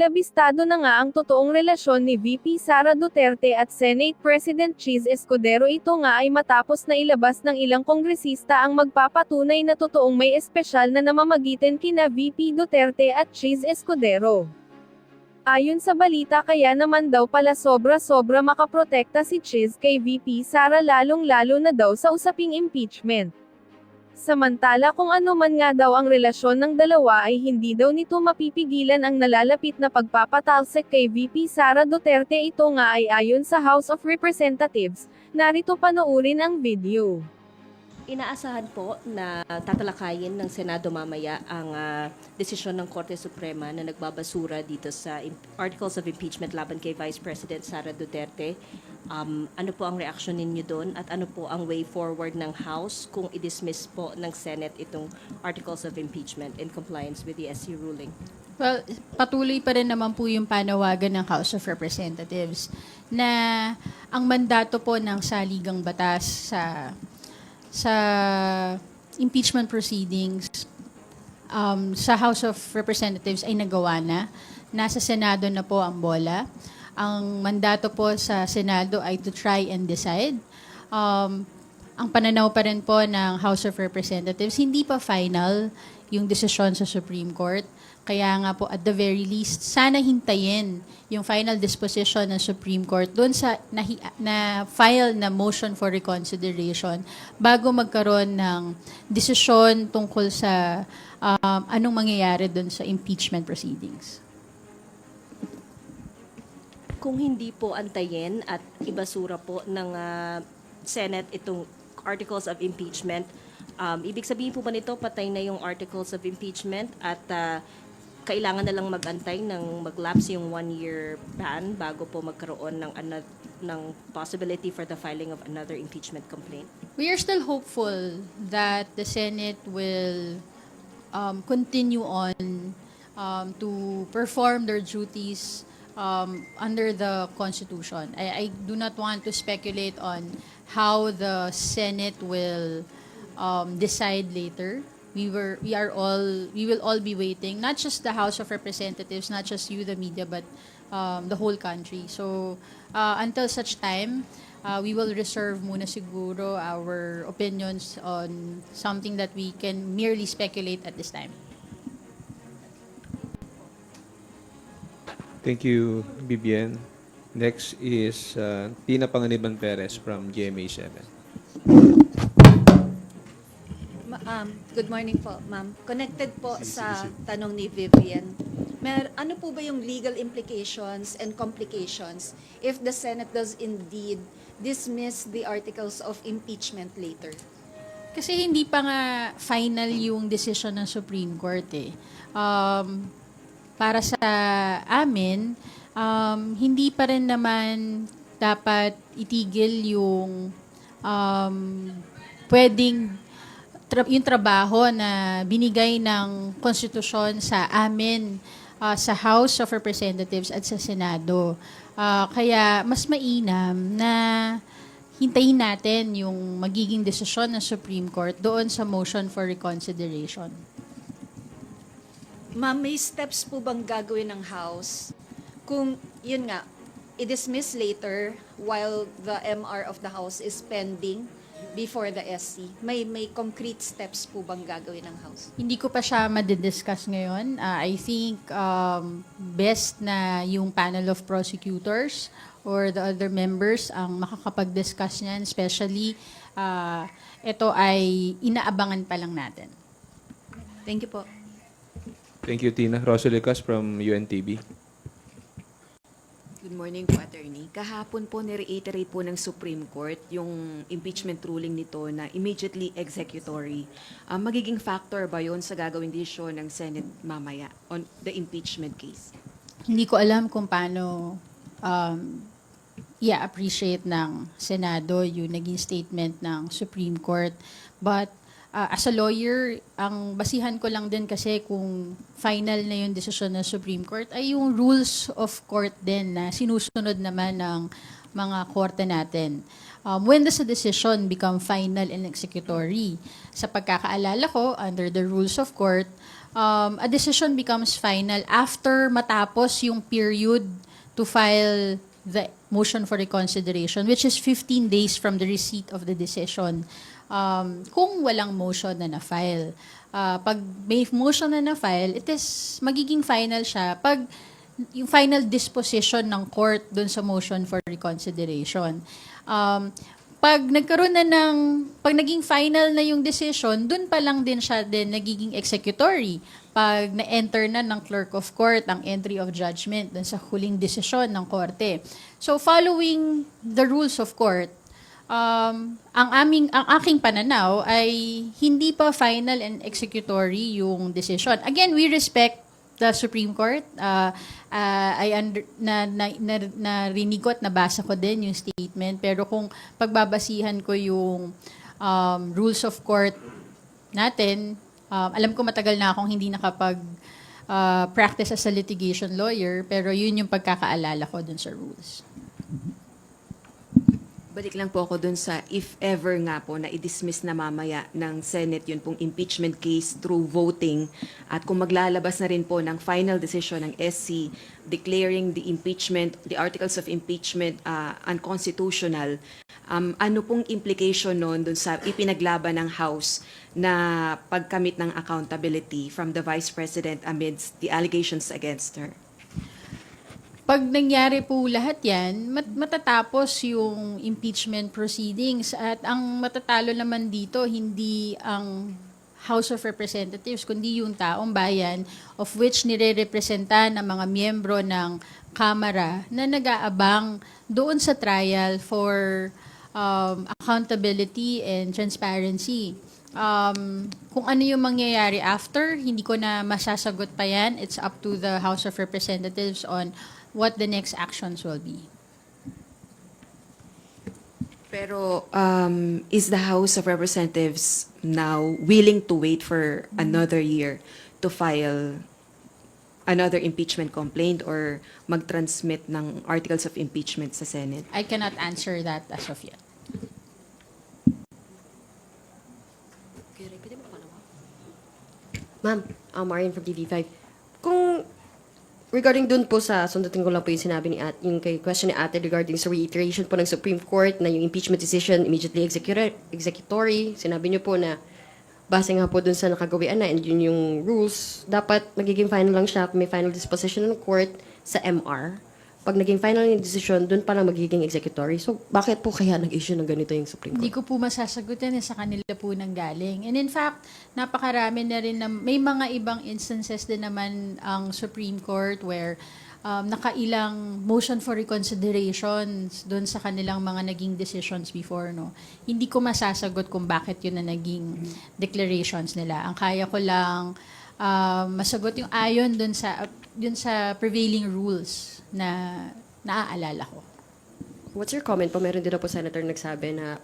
Nilabistado na nga ang totoong relasyon ni VP Sara Duterte at Senate President Cheese Escudero. Ito nga ay matapos na ilabas ng ilang kongresista ang magpapatunay na totoong may espesyal na namamagitan kina VP Duterte at Cheese Escudero. Ayon sa balita, kaya naman daw pala sobra-sobra makaprotekta si Cheese kay VP Sara, lalong-lalo na daw sa usaping impeachment. Samantala, kung ano man nga daw ang relasyon ng dalawa ay hindi daw nito mapipigilan ang nalalapit na pagpapatalsik kay VP Sara Duterte. Ito nga ay ayon sa House of Representatives. Narito panoorin ang video. Inaasahan po na tatalakayin ng Senado mamaya ang desisyon ng Korte Suprema na nagbabasura dito sa Articles of Impeachment laban kay Vice President Sara Duterte. Ano po ang reaksyon ninyo doon at ano po ang way forward ng House kung i-dismiss po ng Senate itong Articles of Impeachment in compliance with the SC ruling? Well, patuloy pa rin naman po yung panawagan ng House of Representatives na ang mandato po ng saligang batas sa impeachment proceedings sa House of Representatives ay nagawa na. Nasa Senado na po ang bola. Ang mandato po sa Senado ay to try and decide. Ang pananaw pa rin po ng House of Representatives, hindi pa final yung desisyon sa Supreme Court. Kaya nga po, at the very least, sana hintayin yung final disposition ng Supreme Court doon sa na-file na motion for reconsideration bago magkaroon ng desisyon tungkol sa anong mangyayari doon sa impeachment proceedings. Kung hindi po antayin at ibasura po ng Senate itong Articles of Impeachment, ibig sabihin po ba nito patay na yung Articles of Impeachment at kailangan na lang mag-antay ng mag-lapse yung 1-year ban bago po magkaroon ng possibility for the filing of another impeachment complaint? We are still hopeful that the Senate will continue on to perform their duties under the Constitution. I do not want to speculate on how the Senate will decide later. We will all be waiting, not just the House of Representatives, not just you, the media, but the whole country. So until such time, we will reserve muna siguro our opinions on something that we can merely speculate at this time. Thank you, Bibian. Next is Tina Panganiban Perez from GMA7. Good morning po, ma'am. Connected po sa tanong ni Vivian. Ano po ba yung legal implications and complications if the Senate does indeed dismiss the articles of impeachment later? Kasi hindi pa nga final yung decision ng Supreme Court eh. Para sa amin, hindi pa rin naman dapat itigil yung pwedeng yung trabaho na binigay ng konstitusyon sa amin sa House of Representatives at sa Senado. Kaya mas mainam na hintayin natin yung magiging desisyon ng Supreme Court doon sa motion for reconsideration. Ma'am, may steps po bang gagawin ng House kung, yun nga, i-dismiss later while the MR of the House is pending before the SC? May concrete steps po bang gagawin ng House? Hindi ko pa siya madidiscuss ngayon. I think best na yung panel of prosecutors or the other members ang makakapag-discuss niyan, especially ito ay inaabangan pa lang natin. Thank you po. Thank you, Tina. Rosalie Lucas from UNTV. Good morning po, Attorney. Kahapon po ni-reiterate po ng Supreme Court yung impeachment ruling nito na immediately executory. Magiging factor ba yon sa gagawing desisyon ng Senate mamaya on the impeachment case? Hindi ko alam kung paano i-appreciate ng Senado yung naging statement ng Supreme Court. But as a lawyer, ang basihan ko lang din kasi kung final na yung desisyon ng Supreme Court ay yung rules of court din na sinusunod naman ng mga korte natin. When does a decision become final and executory? Sa pagkakaalala ko, under the rules of court, a decision becomes final after matapos yung period to file the motion for reconsideration, which is 15 days from the receipt of the decision. Kung walang motion na na-file. Pag may motion na na-file, it is magiging final siya pag yung final disposition ng court dun sa motion for reconsideration. Pag naging final na yung decision, dun pa lang din siya din nagiging executory. Pag na-enter na ng clerk of court ang entry of judgment dun sa huling desisyon ng korte. So following the rules of court, ang aking pananaw ay hindi pa final and executory yung decision. Again, we respect the Supreme Court. Narinig ko at nabasa ko din yung statement. Pero kung pagbabasihan ko yung rules of court natin, alam ko matagal na akong hindi practice as a litigation lawyer, pero yun yung pagkakaalala ko dun sa rules. Balik lang po ako dun sa if ever nga po na i-dismiss na mamaya ng Senate yun pong impeachment case through voting at kung maglalabas na rin po ng final decision ng SC declaring the impeachment, the articles of impeachment unconstitutional, ano pong implication nun dun sa ipinaglaban ng House na pagkamit ng accountability from the Vice President amidst the allegations against her? Pag nangyari po lahat yan, matatapos yung impeachment proceedings at ang matatalo naman dito, hindi ang House of Representatives, kundi yung taong bayan of which nire-representa ng mga miyembro ng Kamara na nag-aabang doon sa trial for accountability and transparency. Kung ano yung mangyayari after, hindi ko na masasagot pa yan. It's up to the House of Representatives on what the next actions will be. Pero is the House of Representatives now willing to wait for another year to file another impeachment complaint or mag-transmit ng articles of impeachment sa Senate? I cannot answer that as of yet. Ma'am, Marian from TV5. Kung regarding dun po sa, sundutin ko lang po yung sinabi ni Ate, yung kay question ni Ate regarding sa reiteration po ng Supreme Court na yung impeachment decision immediately executory, sinabi niyo po na base nga po dun sa nakagawian na and yun yung rules, dapat magiging final lang siya kung may final disposition ng court sa MR. Pag naging final yung decision, dun pa lang magiging executory. So, bakit po kaya nag-issue ng ganito yung Supreme Hindi Court? ko po masasagutin sa kanila po nang galing. And in fact, napakarami na rin na may mga ibang instances din naman ang Supreme Court where nakailang motion for reconsiderations doon sa kanilang mga naging decisions before, no. Hindi ko masasagot kung bakit yun na naging declarations nila. Ang kaya ko lang masagot yung ayon doon sa prevailing rules na naaalala ko. What's your comment po? Meron din na po Senator nagsabi na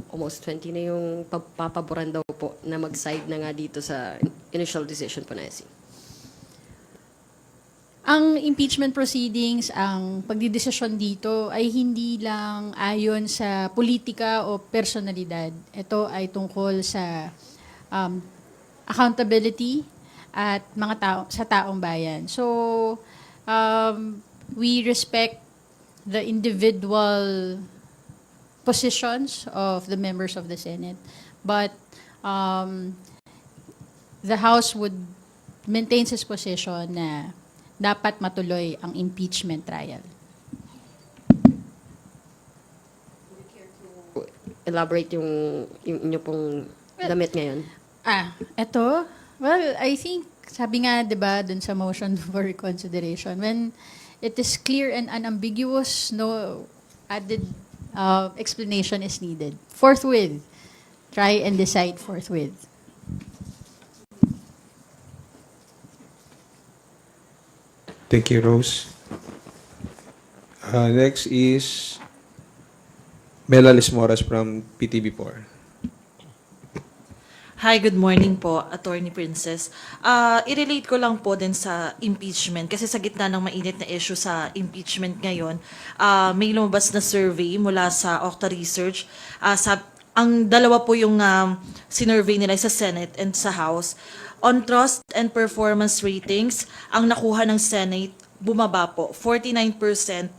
almost 20 na yung papaboran daw po na mag-side na nga dito sa initial decision po na SC. Ang impeachment proceedings, ang pagdidesisyon dito ay hindi lang ayon sa politika o personalidad. Ito ay tungkol sa accountability at sa taong bayan. So, we respect the individual positions of the members of the Senate, but the House would maintain its position na dapat matuloy ang impeachment trial. Elaborate yung inyo pong damit ngayon. Eto? Well, I think, sabi nga, di ba, dun sa motion for reconsideration, when it is clear and unambiguous, no added explanation is needed. Forthwith. Try and decide forthwith. Thank you, Rose. Next is Mela Lismoras from PTV4. Hi, good morning po, Attorney Princess. I-relate ko lang po din sa impeachment kasi sa gitna ng mainit na issue sa impeachment ngayon, may lumabas na survey mula sa Okta Research. Ang dalawa po yung sinurvey nila sa Senate and sa House. On trust and performance ratings, ang nakuha ng Senate bumaba po, 49%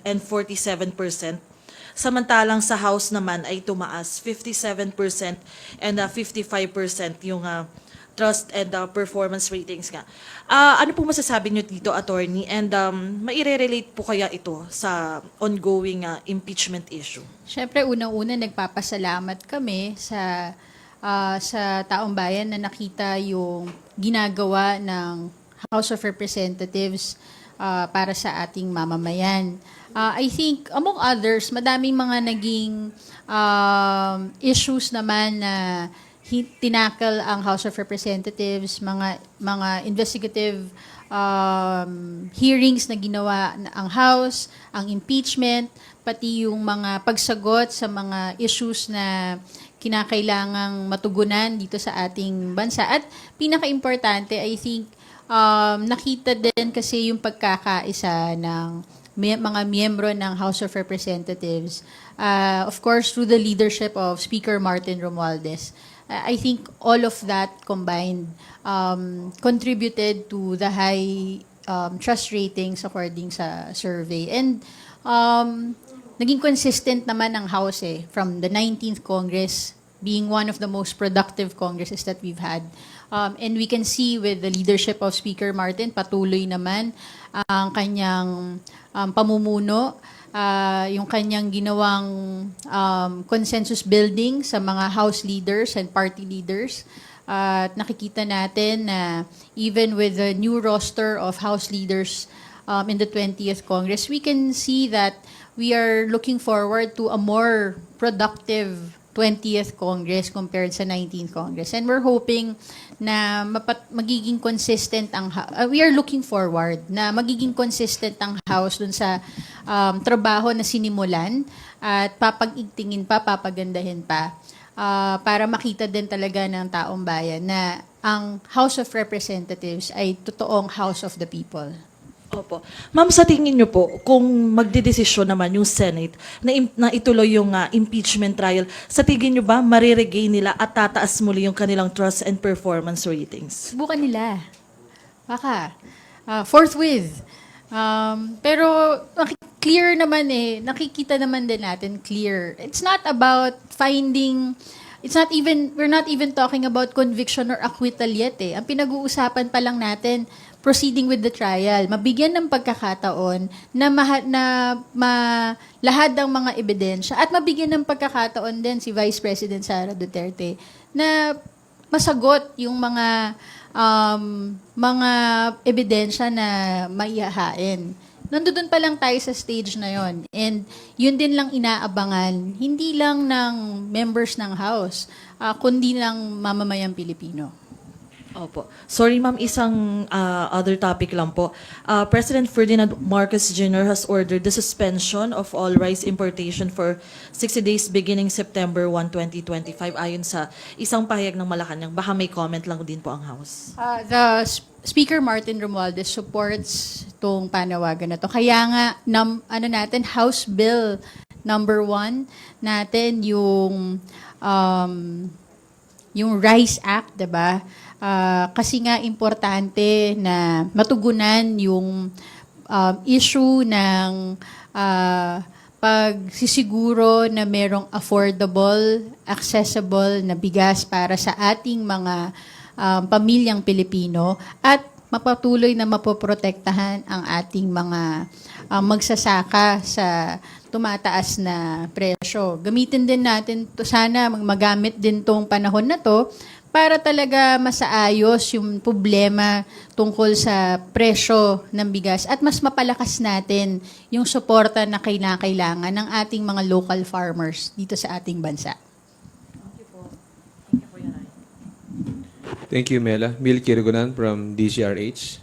and 47%. Samantalang sa House naman ay tumaas, 57% and 55% yung trust and performance ratings nga. Ano po masasabi nyo dito, attorney? And maire-relate po kaya ito sa ongoing impeachment issue? Siyempre, unang-una, nagpapasalamat kami sa taong bayan na nakita yung ginagawa ng House of Representatives para sa ating mamamayan. I think, among others, madaming mga naging issues naman na tinakal ang House of Representatives, mga investigative hearings na ginawa ang House, ang impeachment, pati yung mga pagsagot sa mga issues na kinakailangang matugunan dito sa ating bansa. At pinaka-importante, I think, nakita din kasi yung pagkakaisa ng mga miyembro ng House of Representatives. Of course, through the leadership of Speaker Martin Romualdez. I think all of that combined contributed to the high trust ratings according sa survey. And naging consistent naman ang House from the 19th Congress being one of the most productive Congresses that we've had. And we can see with the leadership of Speaker Martin, patuloy naman ang kanyang pamumuno, yung kanyang ginawang consensus building sa mga House leaders and party leaders. At nakikita natin na even with the new roster of House leaders in the 20th Congress, we can see that we are looking forward to a more productive 20th Congress compared sa 19th Congress. And we're hoping na magiging consistent ang we are looking forward na magiging consistent ang House dun sa trabaho na sinimulan at papag-igtingin pa, papagandahin pa para makita din talaga ng taong bayan na ang House of Representatives ay totoong House of the People. Opo. Ma'am, sa tingin niyo po, kung magdedesisyon naman yung Senate na ituloy yung impeachment trial, sa tingin niyo ba mariregain nila at tataas muli yung kanilang trust and performance ratings? Subukan nila. Baka. Forthwith. Pero clear naman nakikita naman din natin clear. It's not about finding, we're not even talking about conviction or acquittal yet Ang pinag-uusapan pa lang natin, proceeding with the trial, mabigyan ng pagkakataon na lahat ng mga ebidensya at mabigyan ng pagkakataon din si Vice President Sara Duterte na masagot yung mga ebidensya na maihahain. Nandoon pa lang tayo sa stage na yon. And yun din lang inaabangan, hindi lang ng members ng House, kundi ng mamamayang Pilipino. Opo. Sorry ma'am, isang other topic lang po. President Ferdinand Marcos Jr. has ordered the suspension of all rice importation for 60 days beginning September 1, 2025 ayon sa isang pahayag ng Malacanang. Baka may comment lang din po ang House. The Speaker Martin Romualdez supports tong panawagan na to. Kaya nga, House Bill number 1 natin yung Rice Act, 'di ba? Kasi nga importante na matugunan yung issue ng pagsisiguro na merong affordable, accessible na bigas para sa ating mga pamilyang Pilipino at mapatuloy na mapoprotektahan ang ating mga magsasaka sa tumataas na presyo. Gamitin din natin to, sana magamit din tong panahon na to para talaga masaayos yung problema tungkol sa presyo ng bigas at mas mapalakas natin yung suporta na kailangan ng ating mga local farmers dito sa ating bansa. Thank you, Mela. Milky Regunan from DCRH.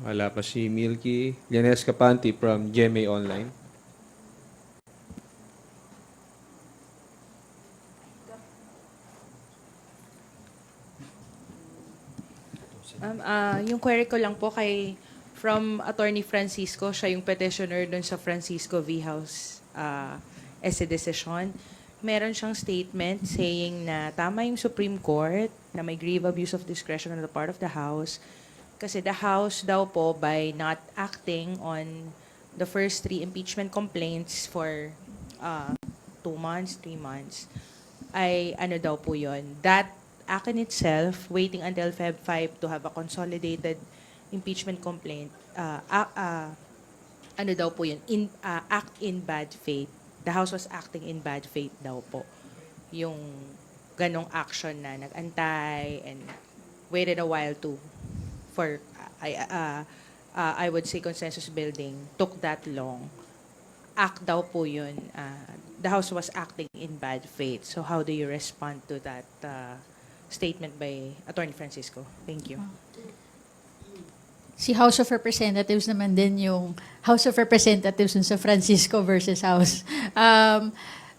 Wala pa si Milky. Lianes Capanti from GMA Online. Yung query ko lang po from Attorney Francisco, siya yung petitioner dun sa Francisco V. House esse decision. Meron siyang statement saying na tama yung Supreme Court na may grave abuse of discretion on the part of the House. Kasi the House daw po, by not acting on the first 3 impeachment complaints for 2 months, 3 months, ay ano daw po yun. That act in itself, waiting until Feb 5 to have a consolidated impeachment complaint, ano daw po yun, act in bad faith. The House was acting in bad faith daw po. Yung ganong action na nag-antay and waited a while for I would say consensus building took that long. Act daw po yun. The House was acting in bad faith. So how do you respond to that statement by Attorney Francisco? Thank you. Si House of Representatives naman din yung House of Representatives sa Francisco versus House.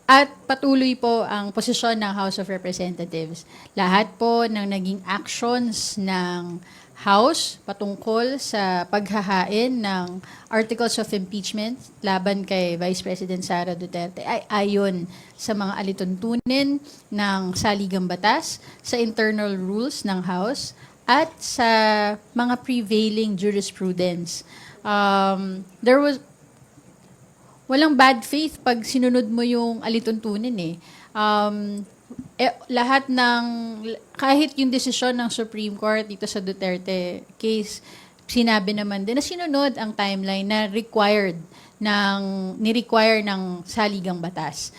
At patuloy po ang posisyon ng House of Representatives. Lahat po ng naging actions ng House patungkol sa paghahain ng articles of impeachment laban kay Vice President Sara Duterte ay ayon sa mga alituntunin ng saligang batas, sa internal rules ng House, at sa mga prevailing jurisprudence. Walang bad faith pag sinunod mo yung alituntunin eh. Lahat ng, kahit yung desisyon ng Supreme Court dito sa Duterte case, sinabi naman din na sinunod ang timeline na ni-require ng saligang batas.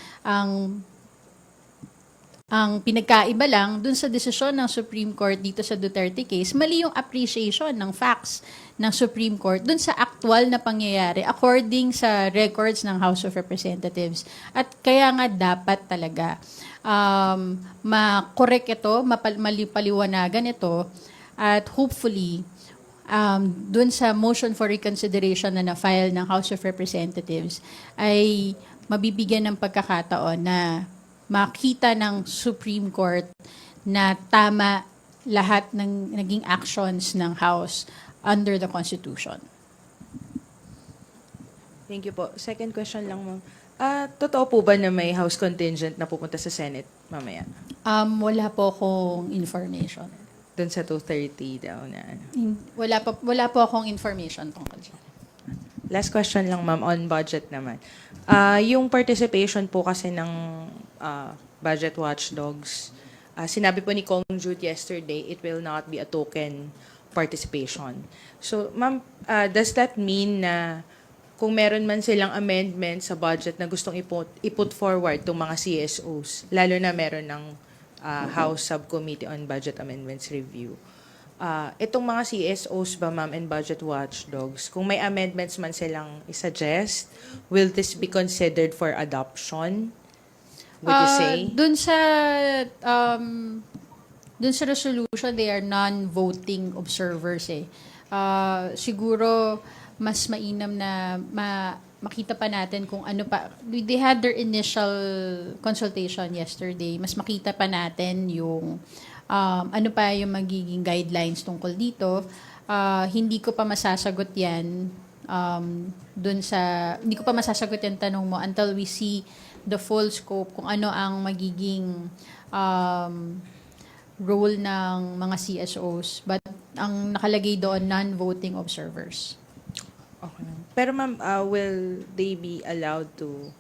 Ang pinagkaiba lang dun sa desisyon ng Supreme Court dito sa Duterte case, mali yung appreciation ng facts ng Supreme Court dun sa actual na pangyayari according sa records ng House of Representatives. At kaya nga dapat talaga ma-correct ito, mapaliwanagan ito, at hopefully dun sa motion for reconsideration na na-file ng House of Representatives ay mabibigyan ng pagkakataon na makita ng Supreme Court na tama lahat ng naging actions ng House under the Constitution. Thank you po. Second question lang, ma'am. Totoo po ba na may House contingent na pupunta sa Senate mamaya? Wala po akong information. Doon sa 2:30 daw na ano. Wala po akong information tungkol dyan. Last question lang, ma'am, on budget naman. Yung participation po kasi ng budget watchdogs, sinabi po ni Kong Jude yesterday, it will not be a token participation. So, ma'am, does that mean na kung meron man silang amendment sa budget na gustong iput forward itong mga CSOs, lalo na meron ng House Subcommittee on Budget Amendments Review, itong mga CSOs ba, ma'am, and budget watchdogs, kung may amendments man silang isuggest, will this be considered for adoption? Would you say? Dun sa resolution, they are non-voting observers eh. Siguro, mas mainam na makita pa natin kung ano pa. They had their initial consultation yesterday. Mas makita pa natin yung ano pa yung magiging guidelines tungkol dito. Hindi ko pa masasagot yan hindi ko pa masasagot yung tanong mo until we see the full scope kung ano ang magiging role ng mga CSOs. But ang nakalagay doon, non-voting observers. Okay. Pero ma'am, will they be allowed to,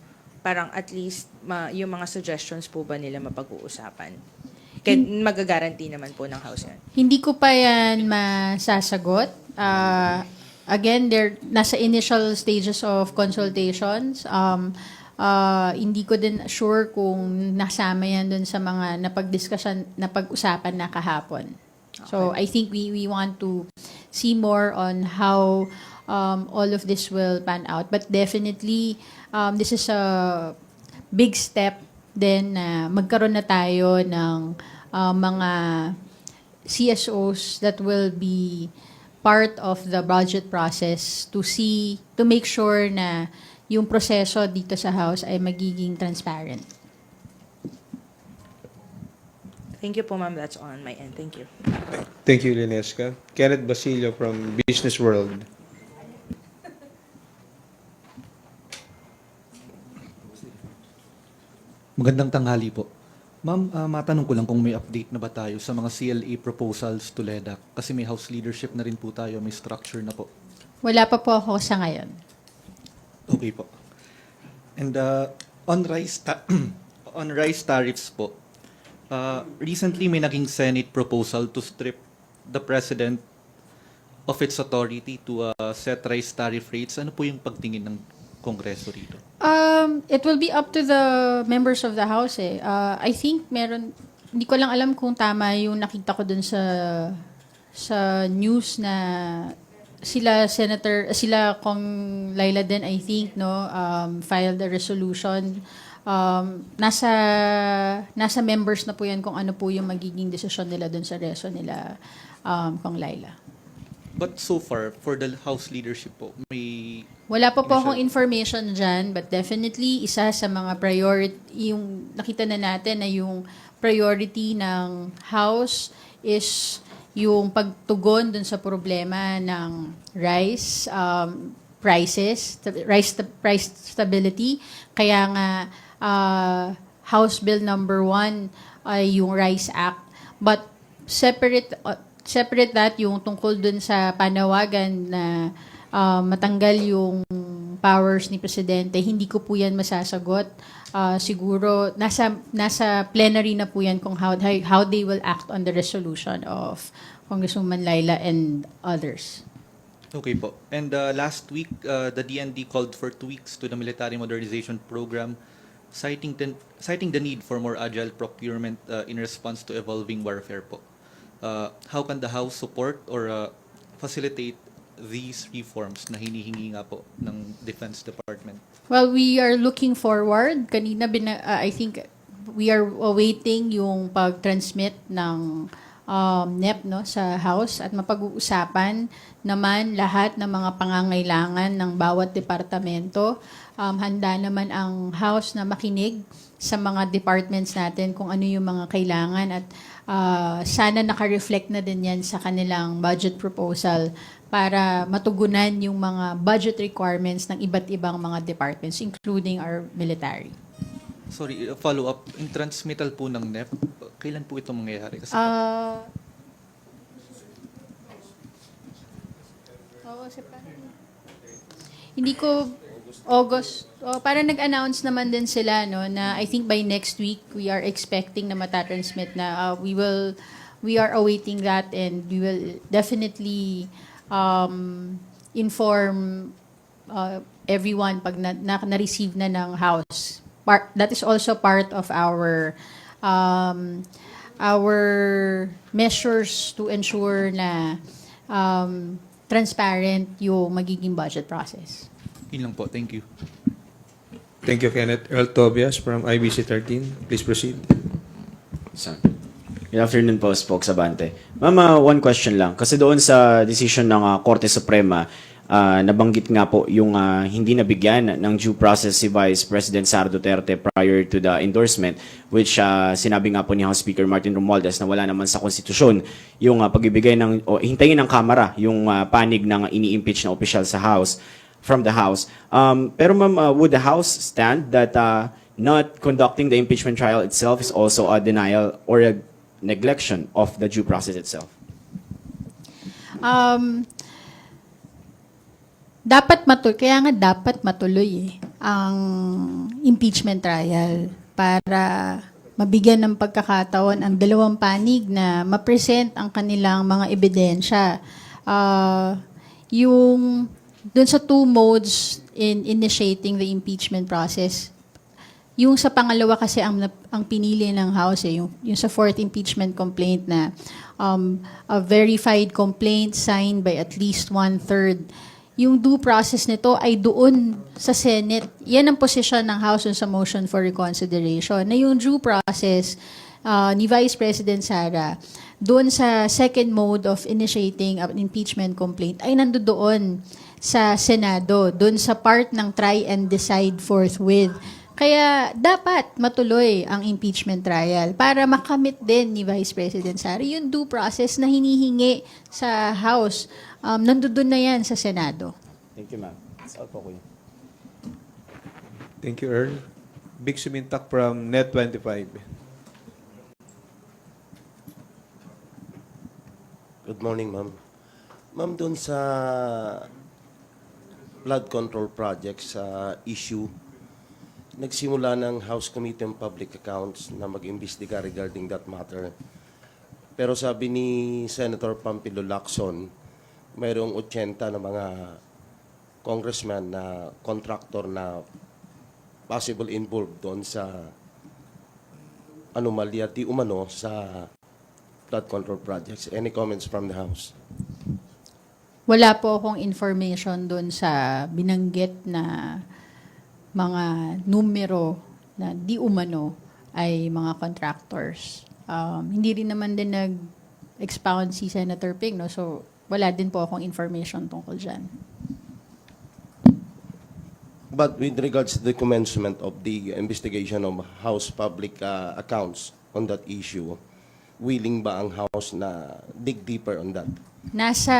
parang at least, yung mga suggestions po ba nila mapag-uusapan? Magagaranti naman po ng House yan. Hindi ko pa yan masasagot. Again, they're nasa initial stages of consultations. Hindi ko din sure kung nasama yan dun sa mga napag-usapan na kahapon. So, I think we want to see more on how all of this will pan out. But definitely, this is a big step din na magkaroon na tayo ng mga CSOs that will be part of the budget process to make sure na yung proseso dito sa House ay magiging transparent. Thank you po, ma'am. That's on my end. Thank you. Thank you, Linesca. Kenneth Basilio from Business World. Magandang tanghali po. Ma'am, matanong ko lang kung may update na ba tayo sa mga CLA proposals to LEDAC? Kasi may House leadership na rin po tayo, may structure na po. Wala pa po ako sa ngayon. Okay po. And on on rice tariffs po, recently may naging Senate proposal to strip the President of its authority to set rice tariff rates. Ano po yung pagtingin ng Kongreso rito? It will be up to the members of the House eh. I think hindi ko lang alam kung tama yung nakita ko dun sa news na sila Kong Laila din, I think, no, filed a resolution. Nasa members na po yan kung ano po yung magiging desisyon nila dun sa reso nila, Kong Laila. But so far, for the House leadership po, may... Wala pa po akong information dyan, but definitely isa sa mga priority, yung nakita na natin na yung priority ng House is yung pagtugon dun sa problema ng rice prices, price stability. Kaya nga House Bill number 1 ay yung Rice Act. But separate that yung tungkol dun sa panawagan na matanggal yung powers ni Presidente, hindi ko po yan masasagot. Siguro, nasa plenary na po yan kung how they will act on the resolution of Congresswoman Laila and others. Okay po. And last week, the DND called for tweaks to the military modernization program, citing the need for more agile procurement in response to evolving warfare po. How can the House support or facilitate these reforms na hinihingi nga po ng Defense Department? Well, we are looking forward. Kanina, I think we are awaiting yung pag-transmit ng NEP no, sa House at mapag-uusapan naman lahat ng mga pangangailangan ng bawat departamento. Handa naman ang House na makinig sa mga departments natin kung ano yung mga kailangan at sana naka-reflect na din yan sa kanilang budget proposal para matugunan yung mga budget requirements ng iba't ibang mga departments, including our military. Sorry, follow-up. Yung transmittal po ng NEP, kailan po ito mangyayari? Kasi hindi ko August. Para nag-announce naman din sila no na I think by next week we are expecting na matatransmit na we are awaiting that and we will definitely inform everyone pag na-receive na ng House. That is also part of our measures to ensure na transparent yung magiging budget process. yun lang po. Thank you. Thank you, Kenneth. Earl Tobias from IBC 13. Please proceed. Good afternoon po, Spokes Abante. Ma'am, one question lang. Kasi doon sa decision ng Korte Suprema, nabanggit nga po yung hindi nabigyan ng due process si Vice President Sara Duterte prior to the endorsement, which sinabi nga po ni House Speaker Martin Romualdez na wala naman sa konstitusyon yung pagbibigay ng, o hintayin ng Kamara yung panig ng ini-impeach na opisyal sa House, from the House. Pero ma'am, would the House stand that not conducting the impeachment trial itself is also a denial or a neglection of the due process itself? Kaya nga dapat matuloy ang impeachment trial para mabigyan ng pagkakataon ang dalawang panig na ma-present ang kanilang mga ebidensya. Yung dun sa two modes in initiating the impeachment process, yung sa pangalawa kasi ang pinili ng House, yung sa fourth impeachment complaint na a verified complaint signed by at least 1/3. Yung due process nito ay doon sa Senate. Yan ang posisyon ng House sa motion for reconsideration. Na yung due process ni Vice President Sara, doon sa second mode of initiating an impeachment complaint, ay nandoon sa Senado, doon sa part ng try and decide forthwith. Kaya dapat matuloy ang impeachment trial para makamit din ni Vice President Sara yung due process na hinihingi sa House. Nandoon na yan sa Senado. Thank you, ma'am. That's all po, kuya. Thank you, Earl. Big Sumintak from Net 25. Good morning, ma'am. Ma'am, doon sa flood control projects issue, nagsimula ng House Committee on Public Accounts na mag-imbestiga regarding that matter. Pero sabi ni Senator Pampilo Lacson, mayroong 80 na mga congressman na contractor na possible involved doon sa anomalya di umano sa flood control projects. Any comments from the House? Wala po akong information doon sa binanggit na mga numero na di umano ay mga contractors. Hindi rin naman din nag-expound si Senator Ping, no? So wala din po akong information tungkol dyan. But with regards to the commencement of the investigation of House Public Accounts on that issue, willing ba ang House na dig deeper on that? Nasa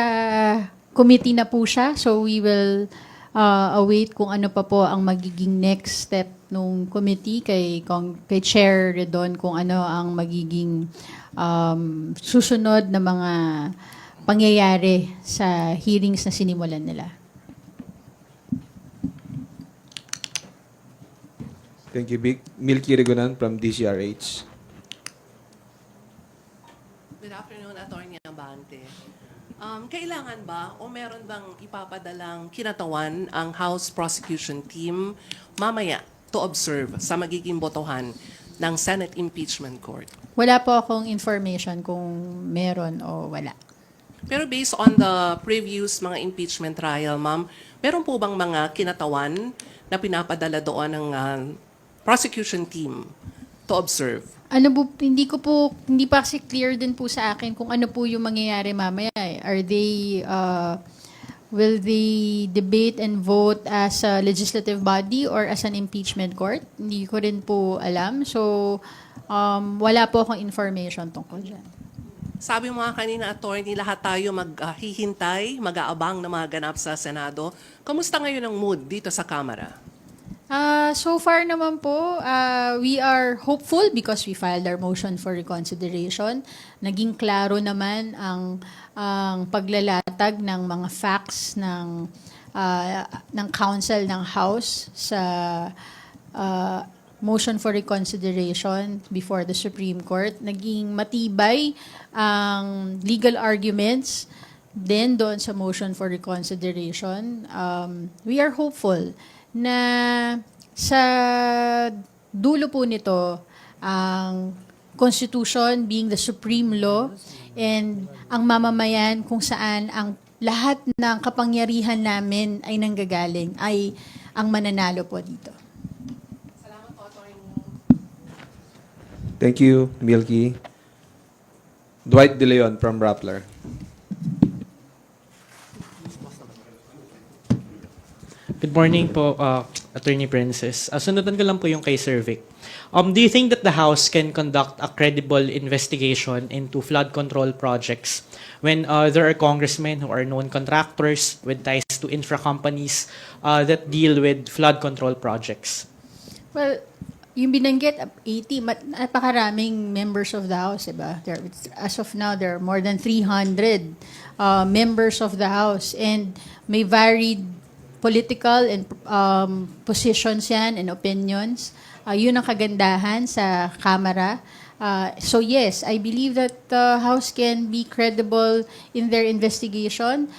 committee na po siya, so we will await kung ano pa po ang magiging next step nung committee kay Chair Redon kung ano ang magiging susunod na mga pangyayari sa hearings na sinimulan nila. Thank you, Vic. Milky Regunan from DCRH. Good afternoon, Attorney Abante. Kailangan ba o meron bang ipapadalang kinatawan ang House Prosecution Team mamaya to observe sa magiging botohan ng Senate Impeachment Court? Wala po akong information kung meron o wala. Pero based on the previous mga impeachment trial, ma'am, meron po bang mga kinatawan na pinapadala doon ng prosecution team to observe? Ano po, hindi pa kasi clear din po sa akin kung ano po yung mangyayari mamaya. Are they, will they debate and vote as a legislative body or as an impeachment court? Hindi ko rin po alam. So, wala po akong information tungkol dyan. Sabi mo nga kanina, Attorney, lahat tayo maghihintay, mag-aabang na mga ganap sa Senado. Kamusta ngayon ang mood dito sa Kamara? So far naman po, we are hopeful because we filed our motion for reconsideration. Naging klaro naman ang paglalatag ng mga facts ng counsel ng House sa motion for reconsideration before the Supreme Court. Naging matibay ang legal arguments then doon sa motion for reconsideration. We are hopeful na sa dulo po nito, ang Constitution being the supreme law and ang mamamayan kung saan ang lahat ng kapangyarihan namin ay nanggagaling ay ang mananalo po dito. Thank you, Milky. Dwight De Leon from Rappler. Good morning po, Attorney Princess. Sundutan ko lang po yung kay Sir Vic. Do you think that the House can conduct a credible investigation into flood control projects when there are congressmen who are known contractors with ties to infra companies that deal with flood control projects? Well, yung binanggit, 80, napakaraming members of the House, diba? As of now, there are more than 300 members of the House and may varied political and positions yan and opinions. Yun ang kagandahan sa Kamara. So yes, I believe that the House can be credible in their investigation.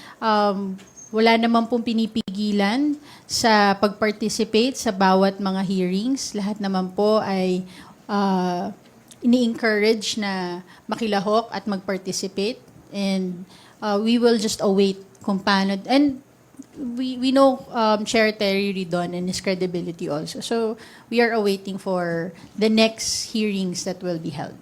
Wala naman pong pinipigilan sa pag-participate sa bawat mga hearings. Lahat naman po ay ini-encourage na makilahok at mag-participate. And we will just await kung paano. And we know Chair Terry Ridon and his credibility also. So we are awaiting for the next hearings that will be held.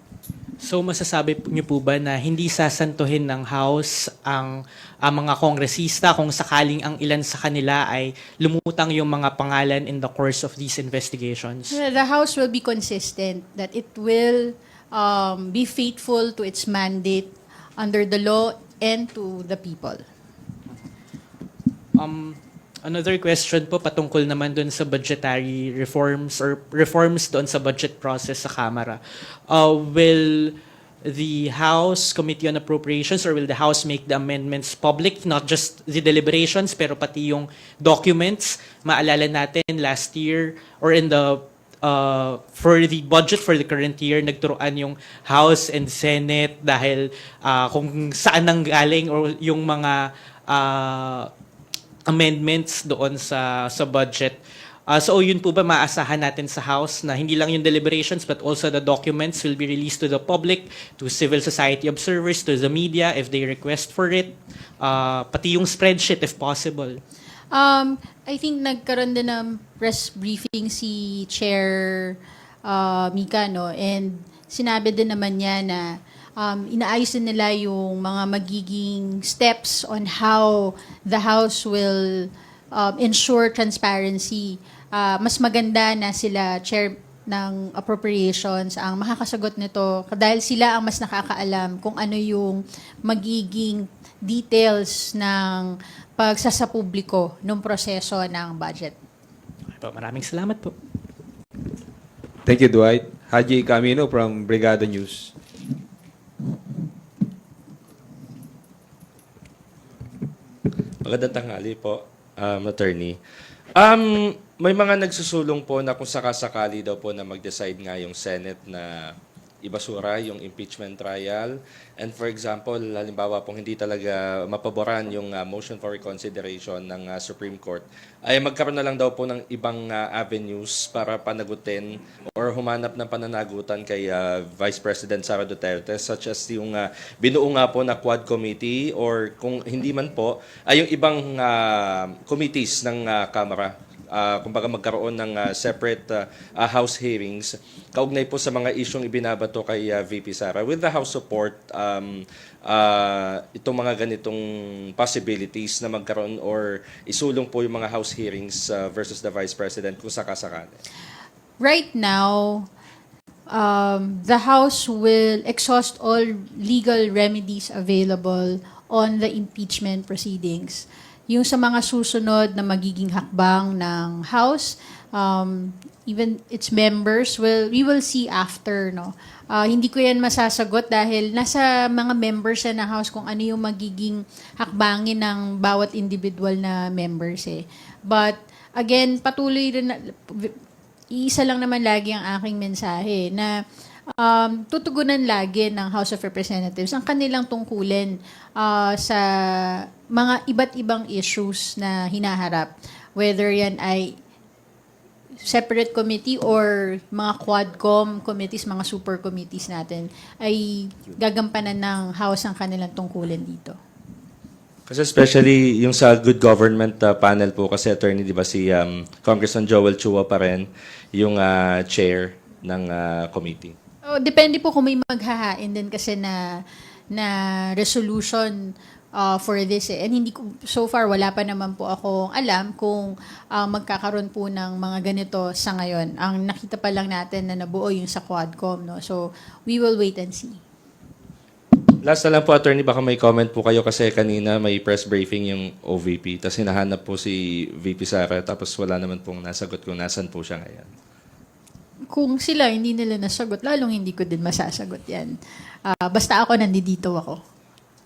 So masasabi niyo po ba na hindi sasantuhin ng House ang mga kongresista kung sakaling ang ilan sa kanila ay lumutang yung mga pangalan in the course of these investigations? The House will be consistent that it will be faithful to its mandate under the law and to the people. Another question po patungkol naman doon sa budgetary reforms or reforms doon sa budget process sa Kamara. Will the House Committee on Appropriations, or will the House make the amendments public, not just the deliberations, pero pati yung documents? Maalala natin last year, or in the for the budget for the current year, nagturuan yung House and Senate dahil kung saan nanggaling or yung mga amendments doon sa budget. So yun po ba maasahan natin sa House na hindi lang yung deliberations but also the documents will be released to the public, to civil society observers, to the media if they request for it, pati yung spreadsheet if possible? I think nagkaroon din ng press briefing si Chair Mika, no? And sinabi din naman niya na inaayos din nila yung mga magiging steps on how the House will ensure transparency. Mas maganda na sila, Chair ng Appropriations, ang makakasagot nito dahil sila ang mas nakakaalam kung ano yung magiging details ng pagsasapubliko ng proseso ng budget. Maraming salamat po. Thank you, Dwight. Haji Camino from Brigada News. Magandang tanghali po, attorney. May mga nagsusulong po na kung sakasakali daw po na mag-decide nga yung Senate na ibasura yung impeachment trial. And for example, halimbawa pong hindi talaga mapaboran yung motion for reconsideration ng Supreme Court, ay magkaroon na lang daw po ng ibang avenues para panagutin or humanap ng pananagutan kay Vice President Sara Duterte, such as yung binuo nga po na Quad Committee, or kung hindi man po, ay yung ibang committees ng Kamara. Kumbaga magkaroon ng separate House hearings kaugnay po sa mga isyong ibinabato kay VP Sara. With the House support, itong mga ganitong possibilities na magkaroon or isulong po yung mga House hearings versus the Vice President kung sakasakali. Right now, the House will exhaust all legal remedies available on the impeachment proceedings. Yung sa mga susunod na magiging hakbang ng House, even its members, we will see after, no? Hindi ko yan masasagot dahil nasa mga members ng House kung ano yung magiging hakbangin ng bawat individual na members eh. But again, patuloy rin, iisa lang naman lagi ang aking mensahe na tutugunan lagi ng House of Representatives ang kanilang tungkulin sa mga iba't ibang issues na hinaharap. Whether yan ay separate committee or mga quadcom committees, mga super committees natin, ay gagampanan ng House ang kanilang tungkulin dito. Kasi especially yung sa good government panel po, kasi attorney, di ba si Congressman Joel Chua pa rin yung chair ng committee. Depende po kung may maghahain din kasi na resolution for this eh. And hindi ko, so far wala pa naman po akong alam kung magkakaroon po ng mga ganito sa ngayon. Ang nakita pa lang natin na nabuo yung sa Quadcom, no? So we will wait and see. Last na lang po, attorney, baka may comment po kayo kasi kanina may press briefing yung OVP, tapos hinahanap po si VP Sara, tapos wala naman pong nasagot kung nasan po siya ngayon. Kung sila hindi nila nasagot, lalong hindi ko din masasagot yan. Basta ako, nandito ako.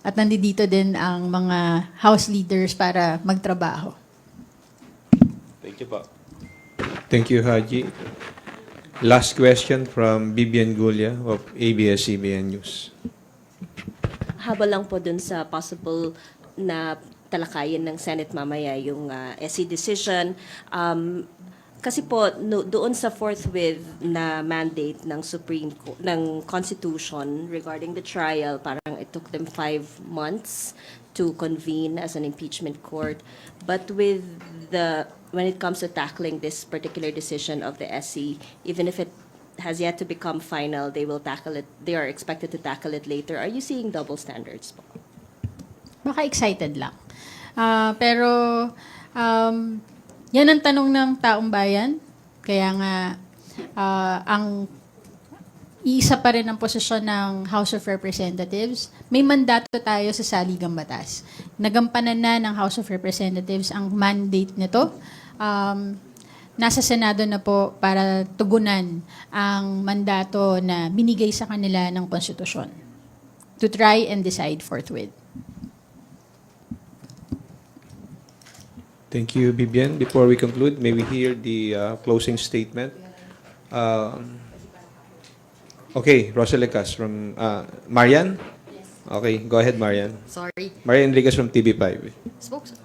At nandito din ang mga House leaders para magtrabaho. Thank you po. Thank you, Haji. Last question from Bibian Gulia of ABS-CBN News. Habol lang po dun sa possible na talakayin ng Senate mamaya yung SC decision. Kasi po doon sa forthwith na mandate ng Supreme Court, ng Constitution regarding the trial, parang it took them 5 months to convene as an impeachment court. But when it comes to tackling this particular decision of the SC, even if it has yet to become final, they will tackle it. They are expected to tackle it later. Are you seeing double standards po? Baka excited lang. Pero yan ang tanong ng taong bayan. Kaya nga, ang iisa pa rin ang posisyon ng House of Representatives. May mandato tayo sa saligang batas. Nagampanan na ng House of Representatives ang mandate nito. Nasa Senado na po para tugunan ang mandato na binigay sa kanila ng konstitusyon. try and decide forthwith. Thank you, Bibian. Before we conclude, may we hear the closing statement? Okay, Rosalecas from Marian? Okay, go ahead, Marian. Sorry. Marian Enriquez from TV5. Spokes,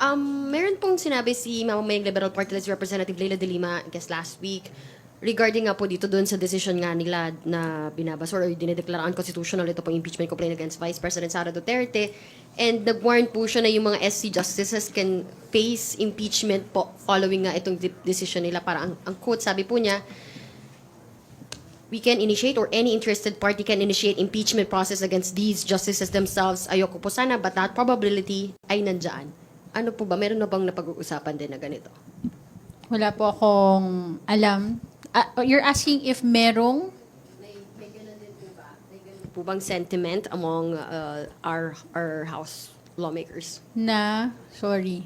meron pong sinabi si Mamamayang Liberal Party List Representative Leila de Lima, I guess last week, regarding nga po dito doon sa decision nga nila na binabasura or dinedeklara unconstitutional ito pong impeachment complaint against Vice President Sara Duterte. And nag-warn po siya na yung mga SC justices can face impeachment po following nga itong decision nila. Para ang quote, sabi po niya, we can initiate or any interested party can initiate impeachment process against these justices themselves. Ayoko po sana, but that probability ay nandyan. Ano po ba? Meron na bang napag-uusapan din na ganito? Wala po akong alam. You're asking if merong May ganun din po ba? May ganun po bang sentiment among our House lawmakers? na, sorry,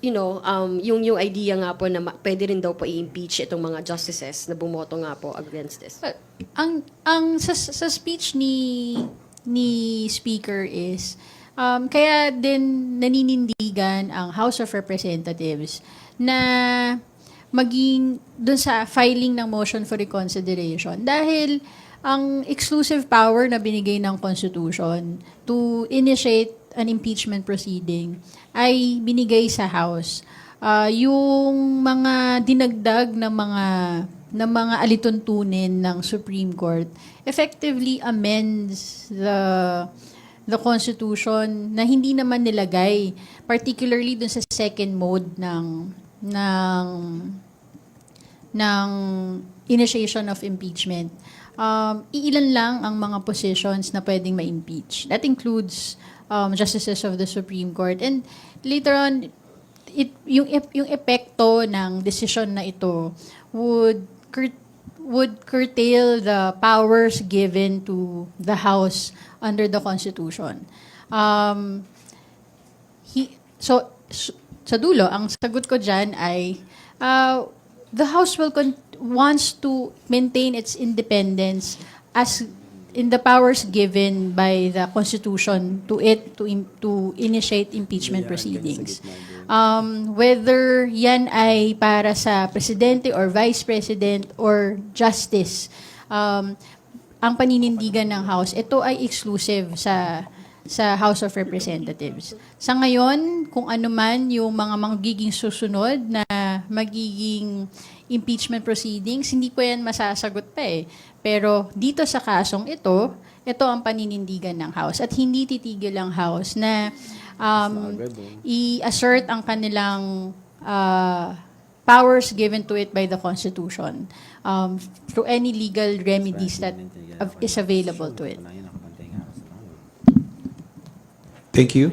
You know, yung idea nga po na pwede rin daw po i-impeach itong mga justices na bumoto nga po against this. ang sa speech ni speaker is kaya din naninindigan ang House of Representatives na maging dun sa filing ng motion for reconsideration dahil ang exclusive power na binigay ng Constitution to initiate an impeachment proceeding ay binigay sa House. Yung mga dinagdag na mga alituntunin ng Supreme Court effectively amends the Constitution na hindi naman nilagay, particularly dun sa second mode ng initiation of impeachment. Iilan lang ang mga positions na pwedeng ma-impeach. That includes justices of the Supreme Court. And later on, yung epekto ng decision na ito would curtail the powers given to the House under the Constitution. Sa dulo, ang sagot ko dyan ay the House wants to maintain its independence as in the powers given by the Constitution to initiate impeachment proceedings. Whether yan ay para sa presidente or vice president or justice, ang paninindigan ng House, ito ay exclusive sa House of Representatives. Sa ngayon, kung ano man yung mga magiging susunod na magiging impeachment proceedings, hindi ko yan masasagot pa eh. Pero dito sa kasong ito ang paninindigan ng House. At hindi titigil ang House na i-assert ang kanilang powers given to it by the Constitution through any legal remedies that is available to it. Thank you.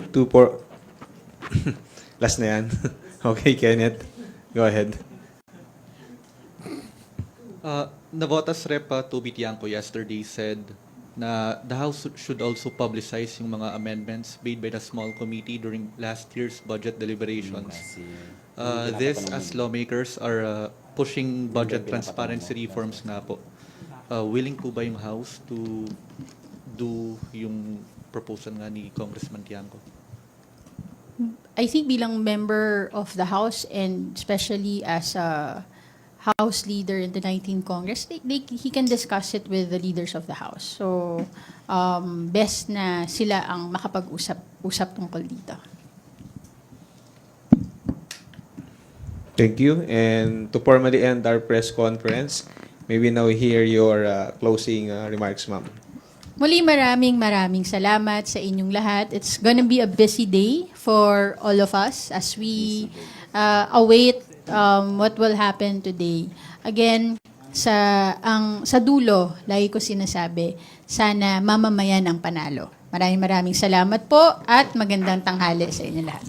Last na yan. Okay, Kenneth. Go ahead. Navotas Rep. Toby Tiangco yesterday said na the House should also publicize yung mga amendments made by the small committee during last year's budget deliberations. This, as lawmakers, are pushing budget transparency reforms nga po. Willing po ba yung House to do yung proposal nga ni Congressman Tiangco? I think bilang member of the House and especially as a House leader in the 19th Congress, he can discuss it with the leaders of the House. So, best na sila ang makapag-usap tungkol dito. Thank you. And to formally end our press conference, may we now hear your closing remarks, ma'am. Muli maraming salamat sa inyong lahat. It's gonna be a busy day for all of us as we await what will happen today. Again, sa dulo, lagi ko sinasabi, sana mamamayan ang panalo. Maraming salamat po at magandang tanghali sa inyo lahat.